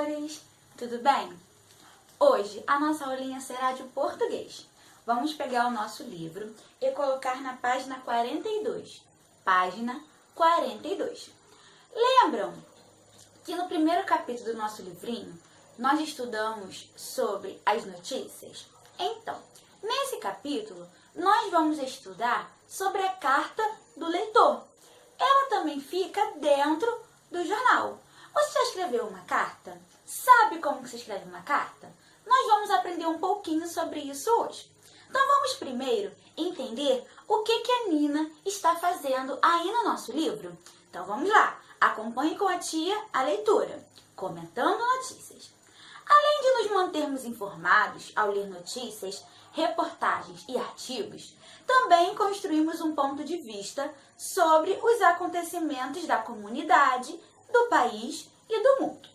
amores! Tudo bem? Hoje a nossa aulinha será de português. Vamos pegar o nosso livro e colocar na página 42. Página 42. Lembram que no primeiro capítulo do nosso livrinho nós estudamos sobre as notícias? Então, nesse capítulo nós vamos estudar sobre a carta do leitor. Ela também fica dentro do jornal. Você já escreveu uma carta? Sabe como que se escreve uma carta? Nós vamos aprender um pouquinho sobre isso hoje. Então vamos primeiro entender o que a Nina está fazendo aí no nosso livro. Então vamos lá, acompanhe com a tia a leitura, comentando notícias. Além de nos mantermos informados ao ler notícias, reportagens e artigos, também construímos um ponto de vista sobre os acontecimentos da comunidade, do país e do mundo.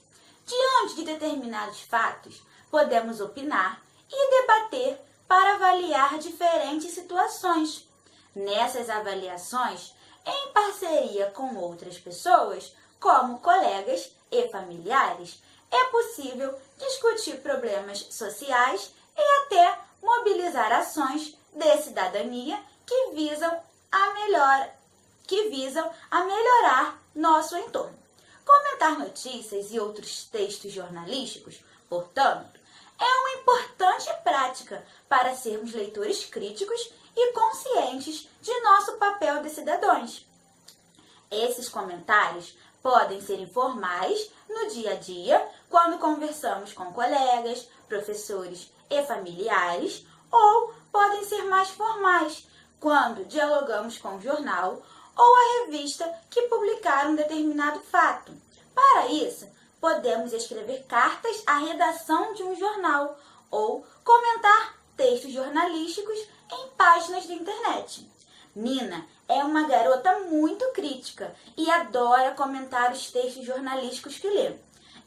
Diante de determinados fatos, podemos opinar e debater para avaliar diferentes situações. Nessas avaliações, em parceria com outras pessoas, como colegas e familiares, é possível discutir problemas sociais e até mobilizar ações de cidadania que visam a melhorar nosso entorno. Comentar notícias e outros textos jornalísticos, portanto, é uma importante prática para sermos leitores críticos e conscientes de nosso papel de cidadãos. Esses comentários podem ser informais no dia a dia, quando conversamos com colegas, professores e familiares, ou podem ser mais formais, quando dialogamos com o jornal ou a revista que publicaram um determinado fato. Para isso, podemos escrever cartas à redação de um jornal ou comentar textos jornalísticos em páginas de internet. Nina é uma garota muito crítica e adora comentar os textos jornalísticos que lê.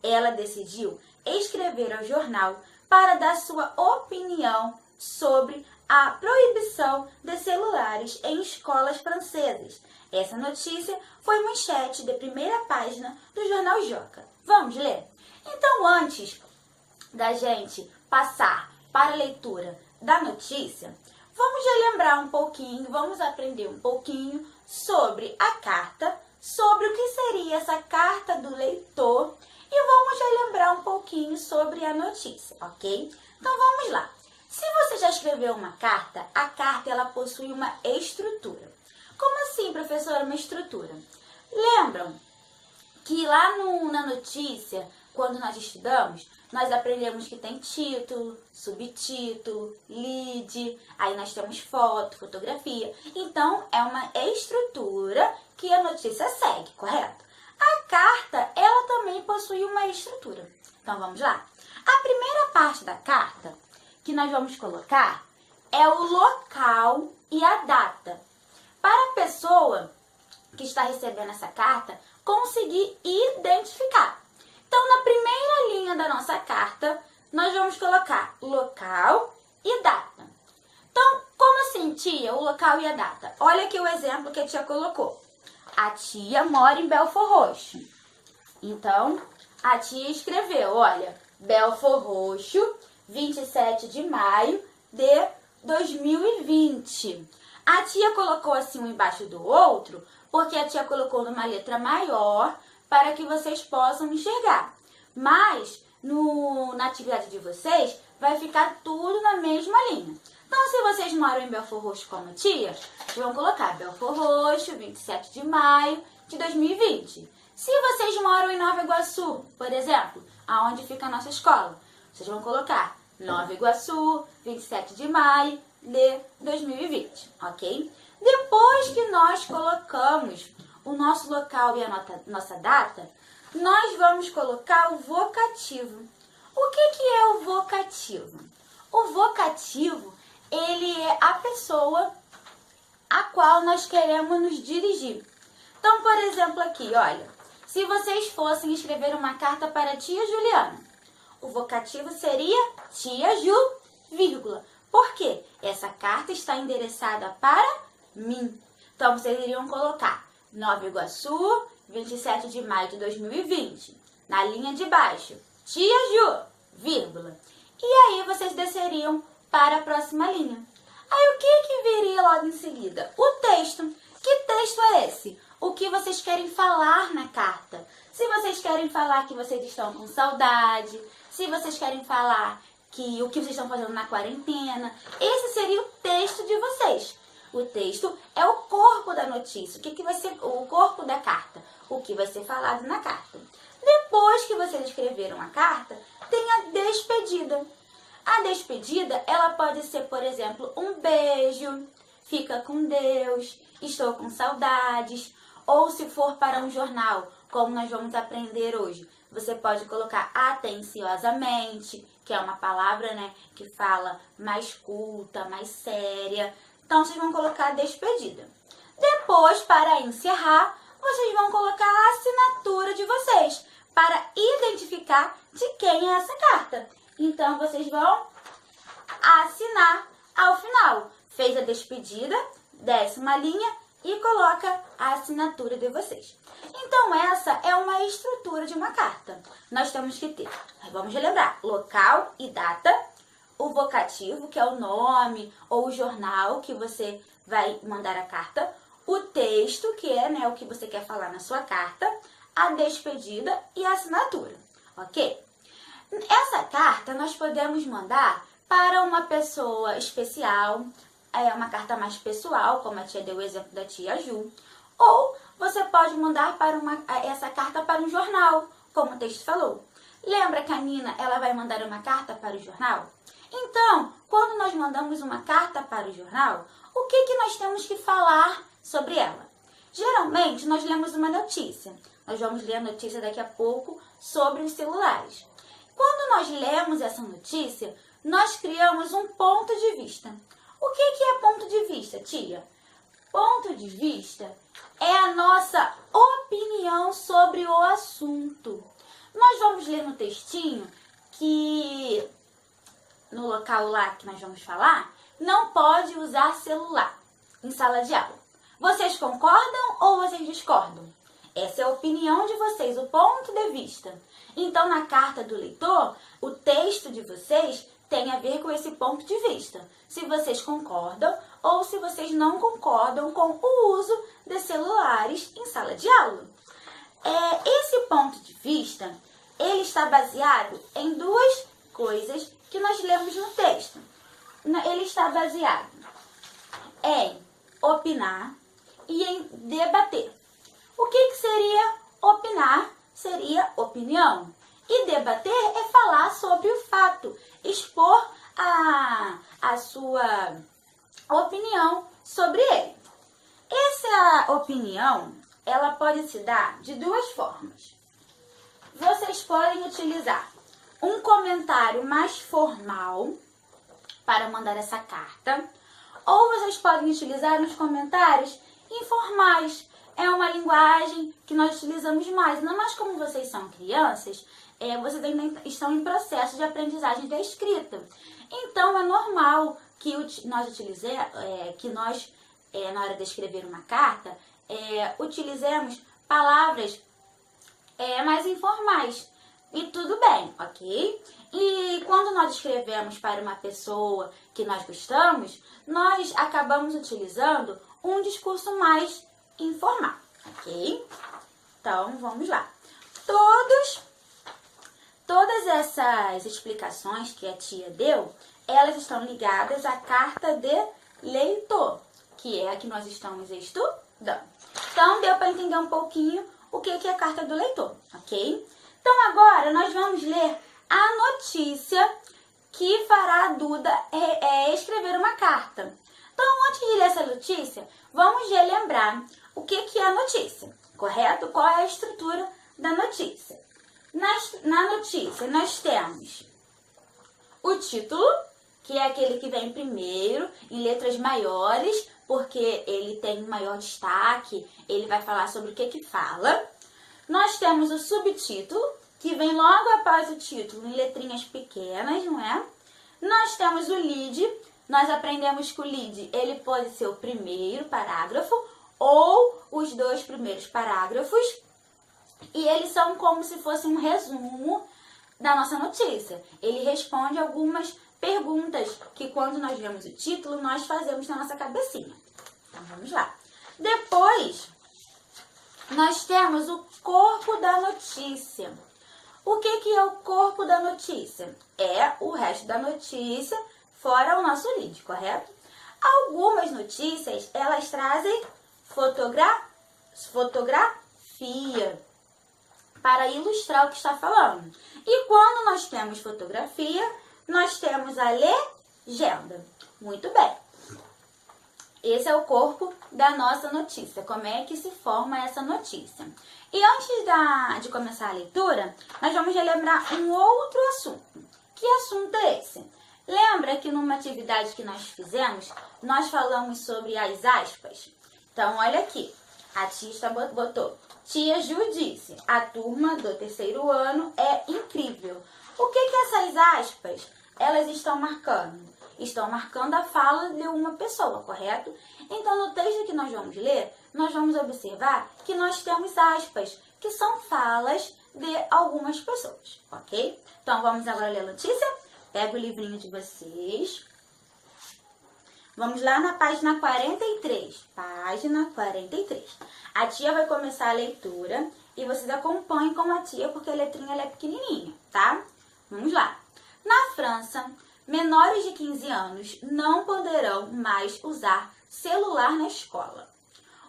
Ela decidiu escrever ao jornal para dar sua opinião sobre a proibição de celulares em escolas francesas. Essa notícia foi manchete de primeira página do jornal Joca. Vamos ler? Então, antes da gente passar para a leitura da notícia, vamos relembrar um pouquinho, vamos aprender um pouquinho sobre a carta, sobre o que seria essa carta do leitor e vamos relembrar um pouquinho sobre a notícia, ok? Então, vamos lá. Se você já escreveu uma carta, a carta ela possui uma estrutura. Como assim, professora, uma estrutura? Lembram que lá na notícia, quando nós estudamos, nós aprendemos que tem título, subtítulo, lead, aí nós temos foto, fotografia. Então, é uma estrutura que a notícia segue, correto? A carta, ela também possui uma estrutura. Então, vamos lá. A primeira parte da carta que nós vamos colocar é o local e a data. Para a pessoa que está recebendo essa carta conseguir identificar. Então, na primeira linha da nossa carta, nós vamos colocar local e data. Então, como assim, tia, o local e a data? Olha aqui o exemplo que a tia colocou. A tia mora em Belford Roxo. Então, a tia escreveu, olha, Belford Roxo, 27 de maio de 2020. A tia colocou assim um embaixo do outro, porque a tia colocou numa letra maior para que vocês possam enxergar. Mas, na atividade de vocês, vai ficar tudo na mesma linha. Então, se vocês moram em Belford Roxo como a tia, vocês vão colocar Belford Roxo, 27 de maio de 2020. Se vocês moram em Nova Iguaçu, por exemplo, aonde fica a nossa escola, vocês vão colocar Nova Iguaçu, 27 de maio de 2020, ok? Depois que nós colocamos o nosso local e a nossa data, nós vamos colocar o vocativo. O que é o vocativo? O vocativo, ele é a pessoa a qual nós queremos nos dirigir. Então, por exemplo, aqui, olha, se vocês fossem escrever uma carta para a tia Juliana, o vocativo seria tia Ju, vírgula. Por quê? Essa carta está endereçada para mim. Então, vocês iriam colocar Nova Iguaçu, 27 de maio de 2020. Na linha de baixo, Tia Ju, vírgula. E aí vocês desceriam para a próxima linha. Aí o que viria logo em seguida? O texto. Que texto é esse? O que vocês querem falar na carta? Se vocês querem falar que vocês estão com saudade, se vocês querem falar que o que vocês estão fazendo na quarentena, esse seria o texto de vocês. O texto é o corpo da notícia, o corpo da carta, o que vai ser falado na carta. Depois que vocês escreveram a carta, tem a despedida. A despedida, ela pode ser, por exemplo, um beijo, fica com Deus, estou com saudades, ou se for para um jornal, como nós vamos aprender hoje, você pode colocar atenciosamente, que é uma palavra, né, que fala mais culta, mais séria. Então, vocês vão colocar a despedida. Depois, para encerrar, vocês vão colocar a assinatura de vocês, para identificar de quem é essa carta. Então, vocês vão assinar ao final. Fez a despedida, desce uma linha e coloca a assinatura de vocês. Então, essa é uma estrutura de uma carta. Nós temos que ter, vamos relembrar, local e data, o vocativo, que é o nome ou o jornal que você vai mandar a carta, o texto, que é, né, o que você quer falar na sua carta, a despedida e a assinatura, ok? Essa carta nós podemos mandar para uma pessoa especial, é uma carta mais pessoal, como a tia deu o exemplo da tia Ju, ou você pode mandar essa carta para um jornal, como o texto falou. Lembra que a Nina ela vai mandar uma carta para o jornal? Então, quando nós mandamos uma carta para o jornal, o que nós temos que falar sobre ela? Geralmente, nós lemos uma notícia. Nós vamos ler a notícia daqui a pouco sobre os celulares. Quando nós lemos essa notícia, nós criamos um ponto de vista. O que é ponto de vista, tia? Ponto de vista é a nossa opinião sobre o assunto. Nós vamos ler no textinho que, no local lá que nós vamos falar, não pode usar celular em sala de aula. Vocês concordam ou vocês discordam? Essa é a opinião de vocês, o ponto de vista. Então, na carta do leitor, o texto de vocês tem a ver com esse ponto de vista. Se vocês concordam ou se vocês não concordam com o uso de celulares em sala de aula. Esse ponto de vista, ele está baseado em duas coisas que nós lemos no texto. Ele está baseado em opinar e em debater. O que seria opinar? Seria opinião. E debater é falar sobre o fato, expor a sua opinião sobre ele. Essa opinião, ela pode se dar de duas formas. Vocês podem utilizar um comentário mais formal para mandar essa carta, ou vocês podem utilizar uns comentários informais. É uma linguagem que nós utilizamos mais. Não mais como vocês são crianças, vocês ainda estão em processo de aprendizagem da escrita. Então, é normal que nós utilizemos, na hora de escrever uma carta, utilizemos palavras mais informais. E tudo bem, ok? E quando nós escrevemos para uma pessoa que nós gostamos, nós acabamos utilizando um discurso mais informal, ok? Então, vamos lá. Todas essas explicações que a tia deu, elas estão ligadas à carta de leitor, que é a que nós estamos estudando. Então, deu para entender um pouquinho o que é a carta do leitor, ok? Então, agora nós vamos ler a notícia que fará a Duda escrever uma carta. Então, antes de ler essa notícia, vamos relembrar o que é a notícia, correto? Qual é a estrutura da notícia? Na notícia, nós temos o título, que é aquele que vem primeiro, em letras maiores, porque ele tem maior destaque, ele vai falar sobre o que fala. Nós temos o subtítulo, que vem logo após o título, em letrinhas pequenas, não é? Nós temos o lead. Nós aprendemos que o lead, ele pode ser o primeiro parágrafo ou os dois primeiros parágrafos. E eles são como se fosse um resumo da nossa notícia. Ele responde algumas perguntas que, quando nós vemos o título, nós fazemos na nossa cabecinha. Então, vamos lá. Depois, nós temos o corpo da notícia. O que é o corpo da notícia? É o resto da notícia, fora o nosso lead, correto? Algumas notícias, elas trazem fotografia para ilustrar o que está falando. E quando nós temos fotografia, nós temos a legenda. Muito bem. Esse é o corpo da nossa notícia. Como é que se forma essa notícia? E antes de começar a leitura, nós vamos relembrar um outro assunto. Que assunto é esse? Lembra que numa atividade que nós fizemos, nós falamos sobre as aspas? Então, olha aqui. A tia botou: Tia Ju disse, a turma do terceiro ano é incrível. O que essas aspas, elas estão marcando? Estão marcando a fala de uma pessoa, correto? Então, no texto que nós vamos ler, nós vamos observar que nós temos aspas, que são falas de algumas pessoas, ok? Então, vamos agora ler a notícia? Pega o livrinho de vocês. Vamos lá na página 43. Página 43. A tia vai começar a leitura e vocês acompanhem com a tia, porque a letrinha ela é pequenininha, tá? Vamos lá. Na França, menores de 15 anos não poderão mais usar celular na escola.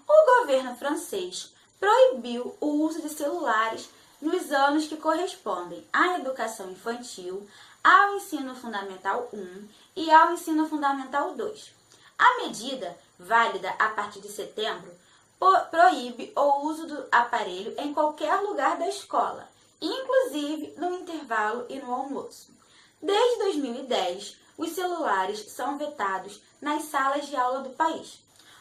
O governo francês proibiu o uso de celulares nos anos que correspondem à educação infantil, ao ensino fundamental 1 e ao ensino fundamental 2. A medida, válida a partir de setembro, proíbe o uso do aparelho em qualquer lugar da escola, inclusive no intervalo e no almoço. Desde 2010, os celulares são vetados nas salas de aula do país.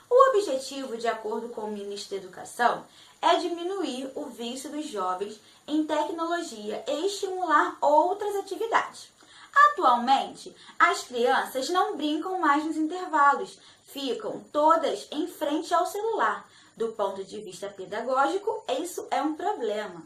O objetivo, de acordo com o ministro da Educação, é diminuir o vício dos jovens em tecnologia e estimular outras atividades. Atualmente, as crianças não brincam mais nos intervalos, ficam todas em frente ao celular. Do ponto de vista pedagógico, isso é um problema,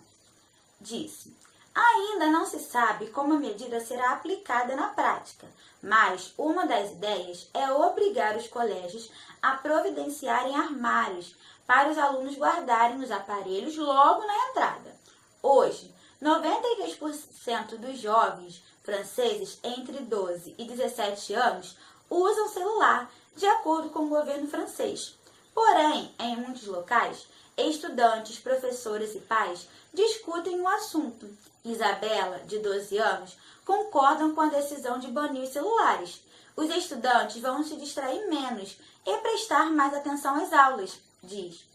disse. Ainda não se sabe como a medida será aplicada na prática, mas uma das ideias é obrigar os colégios a providenciarem armários para os alunos guardarem os aparelhos logo na entrada. Hoje, 93% dos jovens franceses entre 12 e 17 anos usam celular, de acordo com o governo francês. Porém, em muitos locais, estudantes, professores e pais discutem o assunto. Isabela, de 12 anos, concordam com a decisão de banir os celulares. Os estudantes vão se distrair menos e prestar mais atenção às aulas, diz.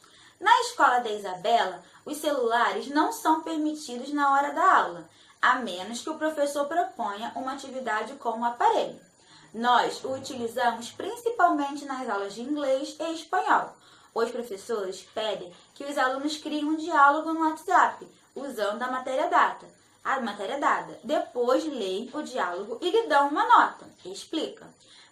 Na escola da Isabela, os celulares não são permitidos na hora da aula, a menos que o professor proponha uma atividade com o aparelho. Nós o utilizamos principalmente nas aulas de inglês e espanhol. Os professores pedem que os alunos criem um diálogo no WhatsApp, usando a matéria dada. Depois leem o diálogo e lhe dão uma nota, explica.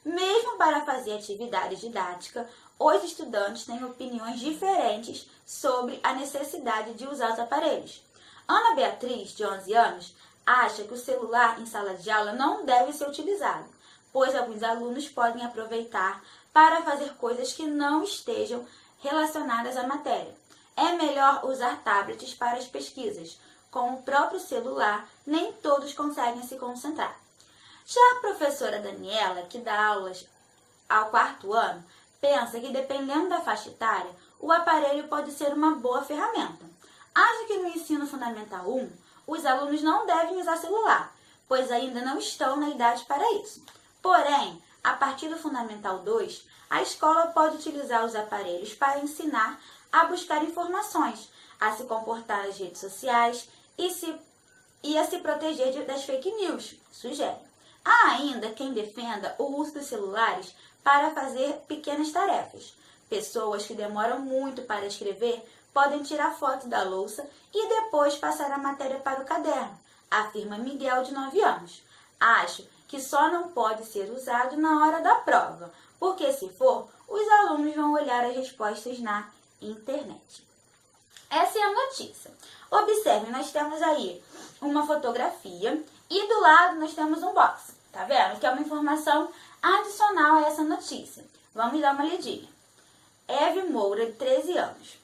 Mesmo para fazer atividade didática, os estudantes têm opiniões diferentes sobre a necessidade de usar os aparelhos. Ana Beatriz, de 11 anos, acha que o celular em sala de aula não deve ser utilizado, pois alguns alunos podem aproveitar para fazer coisas que não estejam relacionadas à matéria. É melhor usar tablets para as pesquisas. Com o próprio celular, nem todos conseguem se concentrar. Já a professora Daniela, que dá aulas ao 4º ano, pensa que, dependendo da faixa etária, o aparelho pode ser uma boa ferramenta. Acha que no ensino fundamental 1, os alunos não devem usar celular, pois ainda não estão na idade para isso. Porém, a partir do fundamental 2, a escola pode utilizar os aparelhos para ensinar a buscar informações, a se comportar nas redes sociais e a se proteger das fake news, sugere. Há ainda quem defenda o uso dos celulares para fazer pequenas tarefas. Pessoas que demoram muito para escrever podem tirar fotos da louça e depois passar a matéria para o caderno, afirma Miguel, de 9 anos. Acho que só não pode ser usado na hora da prova, porque se for, os alunos vão olhar as respostas na internet. Essa é a notícia. Observe, nós temos aí uma fotografia e do lado nós temos um box. Tá vendo? Que é uma informação adicional a essa notícia. Vamos dar uma lidinha. Eve Moura, de 13 anos.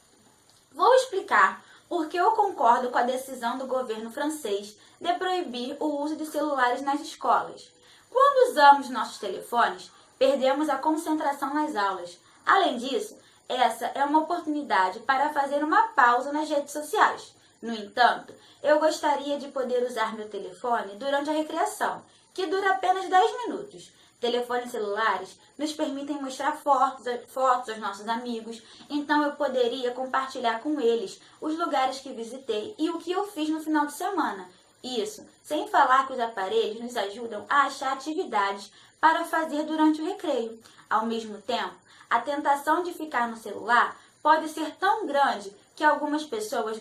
Vou explicar por que eu concordo com a decisão do governo francês de proibir o uso de celulares nas escolas. Quando usamos nossos telefones, perdemos a concentração nas aulas. Além disso, essa é uma oportunidade para fazer uma pausa nas redes sociais. No entanto, eu gostaria de poder usar meu telefone durante a recreação, que dura apenas 10 minutos. Telefones celulares nos permitem mostrar fotos aos nossos amigos, então eu poderia compartilhar com eles os lugares que visitei e o que eu fiz no final de semana. Isso, sem falar que os aparelhos nos ajudam a achar atividades para fazer durante o recreio. Ao mesmo tempo, a tentação de ficar no celular pode ser tão grande que algumas pessoas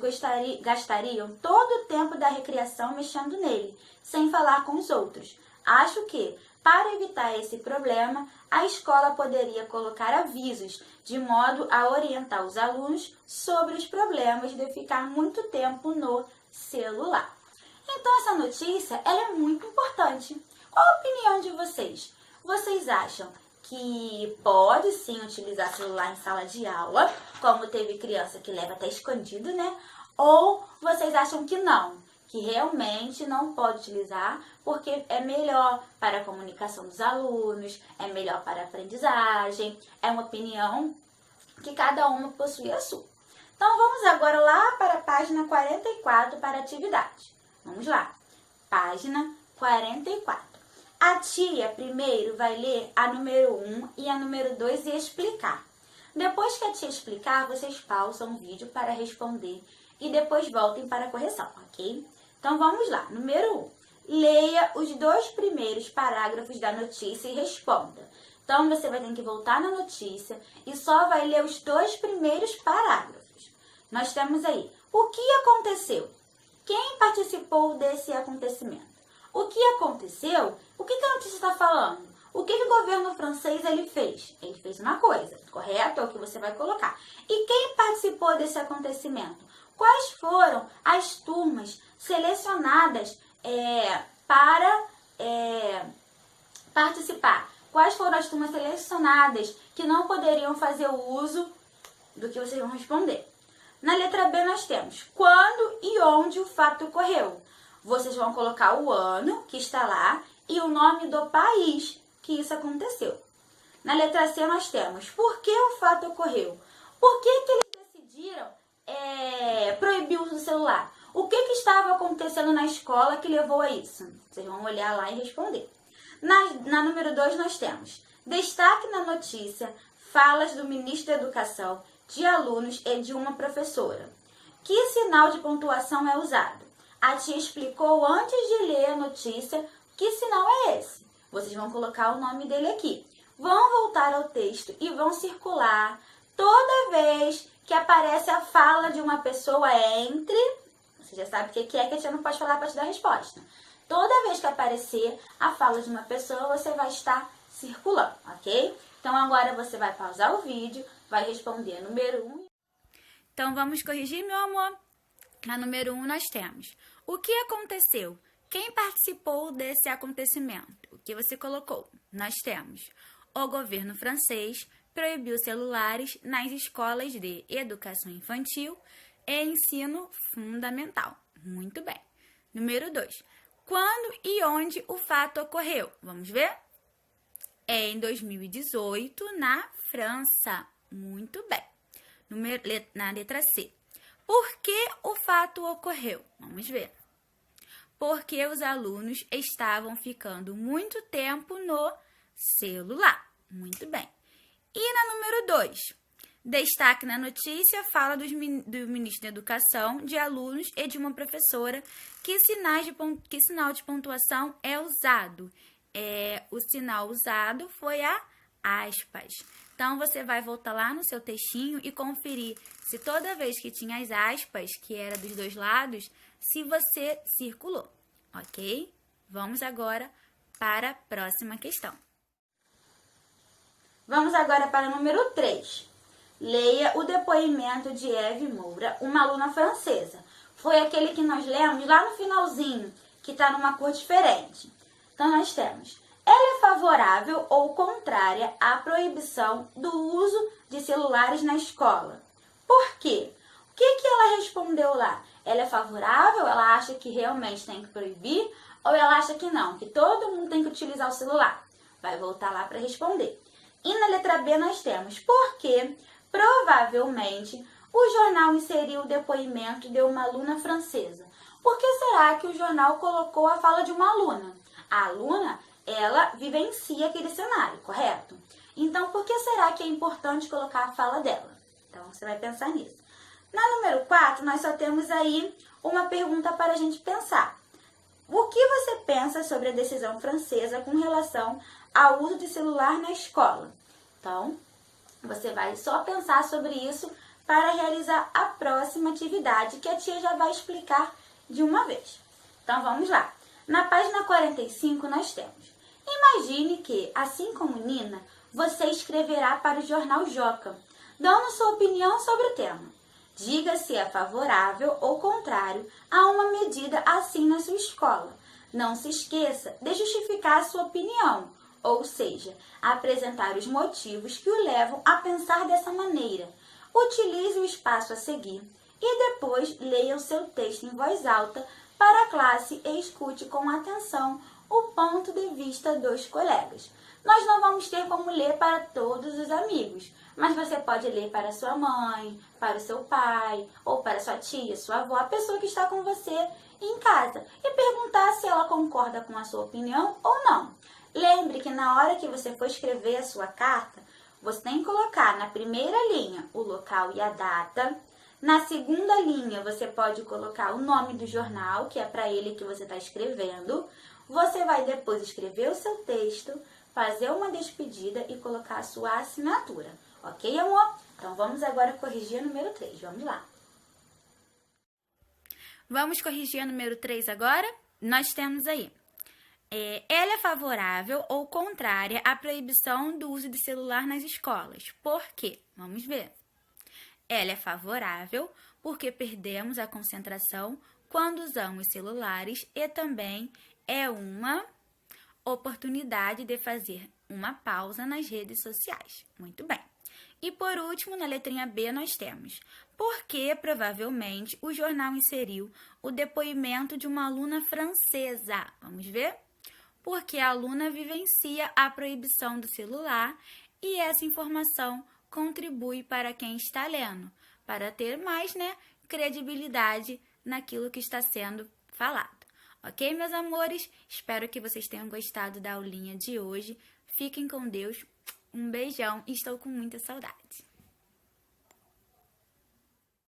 gastariam todo o tempo da recreação mexendo nele, sem falar com os outros. Acho que, para evitar esse problema, a escola poderia colocar avisos de modo a orientar os alunos sobre os problemas de ficar muito tempo no celular. Então, essa notícia ela é muito importante. Qual a opinião de vocês? Vocês acham que pode sim utilizar celular em sala de aula, como teve criança que leva até escondido, né? Ou vocês acham que não? Que realmente não pode utilizar porque é melhor para a comunicação dos alunos, é melhor para a aprendizagem, é uma opinião que cada uma possui a sua. Então, vamos agora lá para a página 44 para a atividade. Vamos lá, página 44. A tia primeiro vai ler a número 1 e a número 2 e explicar. Depois que a tia explicar, vocês pausam o vídeo para responder e depois voltem para a correção, ok? Então, vamos lá. Número 1. Leia os 2 primeiros parágrafos da notícia e responda. Então, você vai ter que voltar na notícia e só vai ler os 2 primeiros parágrafos. Nós temos aí, o que aconteceu? Quem participou desse acontecimento? O que aconteceu? O que a notícia está falando? O que o governo francês ele fez? Ele fez uma coisa, correto? É o que você vai colocar. E quem participou desse acontecimento? Quais foram as turmas selecionadas para participar? Quais foram as turmas selecionadas que não poderiam fazer o uso do que vocês vão responder? Na letra B nós temos quando e onde o fato ocorreu. Vocês vão colocar o ano que está lá e o nome do país que isso aconteceu. Na letra C nós temos por que o fato ocorreu. Por que eles decidiram proibir o uso do celular? O que estava acontecendo na escola que levou a isso? Vocês vão olhar lá e responder. Na número 2 nós temos destaque na notícia falas do ministro da Educação, de alunos e de uma professora. Que sinal de pontuação é usado? A tia explicou antes de ler a notícia que sinal é esse. Vocês vão colocar o nome dele aqui. Vão voltar ao texto e vão circular toda vez que aparece a fala de uma pessoa entre... Você já sabe o que é que a tia não pode falar para te dar a resposta. Toda vez que aparecer a fala de uma pessoa, você vai estar circulando, ok? Então, agora você vai pausar o vídeo, vai responder número 1. Então, vamos corrigir, meu amor? Na número 1, nós temos o que aconteceu? Quem participou desse acontecimento? O que você colocou? Nós temos o governo francês proibiu celulares nas escolas de educação infantil e ensino fundamental. Muito bem. Número 2. Quando e onde o fato ocorreu? Vamos ver? É em 2018, na França. Muito bem. Na letra C. Por que o fato ocorreu? Vamos ver. Porque os alunos estavam ficando muito tempo no celular. Muito bem. E na número 2. Destaque na notícia fala do ministro da Educação, de alunos e de uma professora. Que sinal de pontuação é usado? O sinal usado foi a aspas. Então, você vai voltar lá no seu textinho e conferir se toda vez que tinha as aspas, que era dos dois lados, se você circulou, ok? Vamos agora para a próxima questão. Vamos agora para o número 3. leia o depoimento de Eve Moura, uma aluna francesa. Foi aquele que nós lemos lá no finalzinho, que está numa cor diferente. Então, nós temos: ela é favorável ou contrária à proibição do uso de celulares na escola? Por quê? O que ela respondeu lá? Ela é favorável? Ela acha que realmente tem que proibir? Ou ela acha que não, que todo mundo tem que utilizar o celular? Vai voltar lá para responder. E na letra B nós temos: porque provavelmente o jornal inseriu o depoimento de uma aluna francesa. Por que será que o jornal colocou a fala de uma aluna? A aluna, ela vivencia aquele cenário, correto? Então, por que será que é importante colocar a fala dela? Então, você vai pensar nisso. Na número 4, nós só temos aí uma pergunta para a gente pensar. O que você pensa sobre a decisão francesa com relação ao uso de celular na escola? Então, você vai só pensar sobre isso para realizar a próxima atividade, que a tia já vai explicar de uma vez. Então, vamos lá. Na página 45, nós temos: imagine que, assim como Nina, você escreverá para o jornal Joca, dando sua opinião sobre o tema. Diga se é favorável ou contrário a uma medida assim na sua escola. Não se esqueça de justificar a sua opinião, ou seja, apresentar os motivos que o levam a pensar dessa maneira. Utilize o espaço a seguir e depois leia o seu texto em voz alta para a classe e escute com atenção o ponto de vista dos colegas. Nós não vamos ter como ler para todos os amigos, mas você pode ler para sua mãe, para o seu pai, ou para sua tia, sua avó, a pessoa que está com você em casa, e perguntar se ela concorda com a sua opinião ou não. Lembre que na hora que você for escrever a sua carta, você tem que colocar na primeira linha o local e a data. Na segunda linha, você pode colocar o nome do jornal, que é para ele que você está escrevendo. Você vai depois escrever o seu texto, fazer uma despedida e colocar a sua assinatura. Ok, amor? Então, vamos agora corrigir a número 3. Vamos lá. Vamos corrigir a número 3 agora? Nós temos aí: ela é favorável ou contrária à proibição do uso de celular nas escolas. Por quê? Vamos ver. Ela é favorável porque perdemos a concentração quando usamos celulares e também é uma oportunidade de fazer uma pausa nas redes sociais. Muito bem. E por último, na letrinha B, nós temos: porque provavelmente o jornal inseriu o depoimento de uma aluna francesa. Vamos ver? Porque a aluna vivencia a proibição do celular e essa informação contribui para quem está lendo, para ter mais, credibilidade naquilo que está sendo falado. Ok, meus amores? Espero que vocês tenham gostado da aulinha de hoje. Fiquem com Deus. Um beijão e estou com muita saudade.